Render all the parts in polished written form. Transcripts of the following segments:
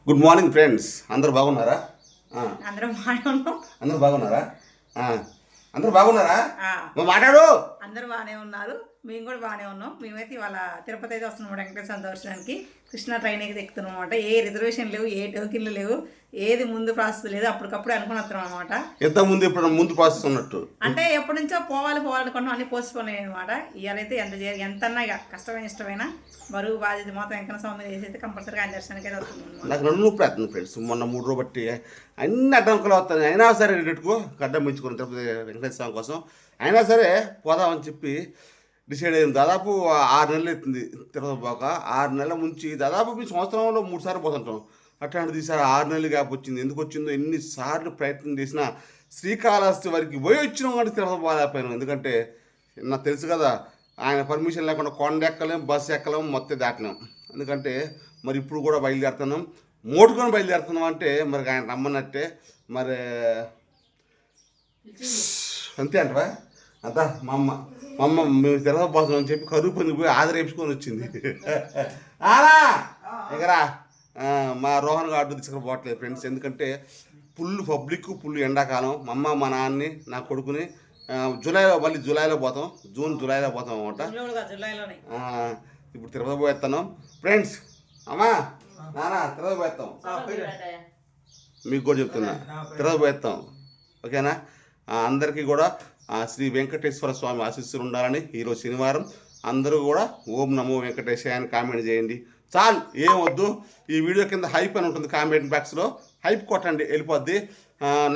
Good morning friends, అందరూ బాగున్నారా? అందరం బాగానే ఉన్నాం. అందరూ బాగున్నారా? అందరూ బాగున్నారా? ఆ, మాట్లాడు. అందరూ బాగానే ఉన్నారు. మేము కూడా బాగానే ఉన్నాం. మేమైతే ఇవాళ తిరుపతి అయితే వస్తున్నాం వెంకటేశ్వర దర్శనానికి. కృష్ణా ట్రైన్ అయితే ఎక్కుతున్నాం అనమాట. ఏ రిజర్వేషన్ లేవు, ఏ టోకెన్లు లేవు, ఏది ముందు ప్రాసెస్ లేదు. అప్పటికప్పుడు అనుకుని వస్తున్నాం అనమాట. ఎంత ముందు ఇప్పుడు ముందు ప్రాసెస్ ఉన్నట్టు అంటే ఎప్పటి నుంచో పోవాలనుకున్నాం, అన్ని పోస్ట్పోన్ అయ్యాయి అనమాట. ఇవాళైతే ఎంతన్నా ఇక కష్టమైన ఇష్టమైనా బరువు బాధ్యత మొత్తం వెంకన్న స్వామి మీద వేసి అయితే కంపల్సరీగా ఆయన దర్శనానికి అయితే వస్తున్నాం. నాకు రెండు నొప్పి అవుతుంది ఫ్రెండ్స్. మొన్న 3 రోజులు బట్టి అన్ని అడ్డంకులు వస్తాయి. అయినా సరే రెడ్డికు గడ్డం పెంచుకుని తిరుపతి వెంకటేశ్వర స్వామి కోసం అయినా సరే పోదామని చెప్పి డిసైడ్ అయింది. దాదాపు 6 నెలలు అవుతుంది తిరుపతి పోక. 6 నెలల నుంచి దాదాపు మీ సంవత్సరంలో 3 సార్లు పోతుంటాం. అట్లాంటిది ఈసారి 6 నెలలు గ్యాప్ వచ్చింది. ఎందుకు వచ్చిందో ఎన్నిసార్లు ప్రయత్నం చేసినా శ్రీకాళహస్తి వరకు పోయి వచ్చినాం కానీ తిరుపతి పోలేకపోయినాం. ఎందుకంటే నాకు తెలుసు కదా, ఆయన పర్మిషన్ లేకుండా కొండ ఎక్కలేం, బస్సు ఎక్కలేం, మొత్తం దాటినాం. ఎందుకంటే మరి ఇప్పుడు కూడా బయలుదేరుతున్నాం, మోటుకొని బయలుదేరుతున్నాం. అంటే మరి ఆయన రమ్మన్నట్టే. మరి అంతే అంటవా? అంతా మా అమ్మ మేము తిరగబోతున్నాం అని చెప్పి కరువు పని పోయి ఆదరేపుకొని వచ్చింది. ఆనా ఎగరా మా రోహన్ గారు తీసుకుని పోవట్లేదు ఫ్రెండ్స్. ఎందుకంటే ఫుల్ పబ్లిక్, ఫుల్ ఎండాకాలం. మా అమ్మ మా నాన్నని నా కొడుకుని జూలైలో పోతాం. జూలైలో పోతాం అనమాట. ఇప్పుడు తిరుపతి పోయేస్తాను ఫ్రెండ్స్. అమ్మా నాన్న తిరుపతి పోయేస్తాం. మీకు కూడా చెప్తున్నా, తిరుపతి పోయేస్తాం. ఓకేనా? అందరికీ కూడా శ్రీ వెంకటేశ్వర స్వామి ఆశీస్సులు ఉండాలని. ఈరోజు శనివారం అందరూ కూడా ఓం నమో వెంకటేశాయ అని కామెంట్ చేయండి చాలు, ఏం వద్దు. ఈ వీడియో కింద హైప్ అని ఉంటుంది, కామెంట్ బాక్స్లో హైప్ కొట్టండి, వెళ్ళిపోద్ది.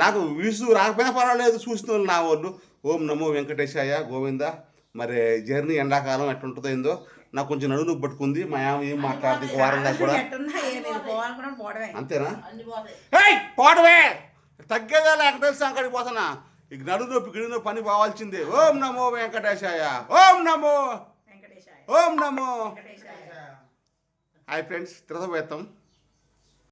నాకు వ్యూస్ రాకపోయినా పర్వాలేదు, చూసిన నా వాళ్ళు. ఓం నమో వెంకటేశాయ గోవింద. మరి జర్నీ ఎండాకాలం ఎట్లుంటుందో ఏందో. నాకు కొంచెం నడుము నొప్పి పట్టుకుంది. మా ఏం మాట్లాడుతుంది వారం దాకా కూడా. అంతేనా? పోవడమే తగ్గేదా వెంకటేశ్వర అక్కడికి పోతానా? ఇక నడుము నొప్పి గిడి నొప్పి పని పోవాల్సిందే. ఓం నమో వెంకటేశాయ, ఓం నమో, ఓం నమో. Hi friends, Tirupati పోయేస్తాం.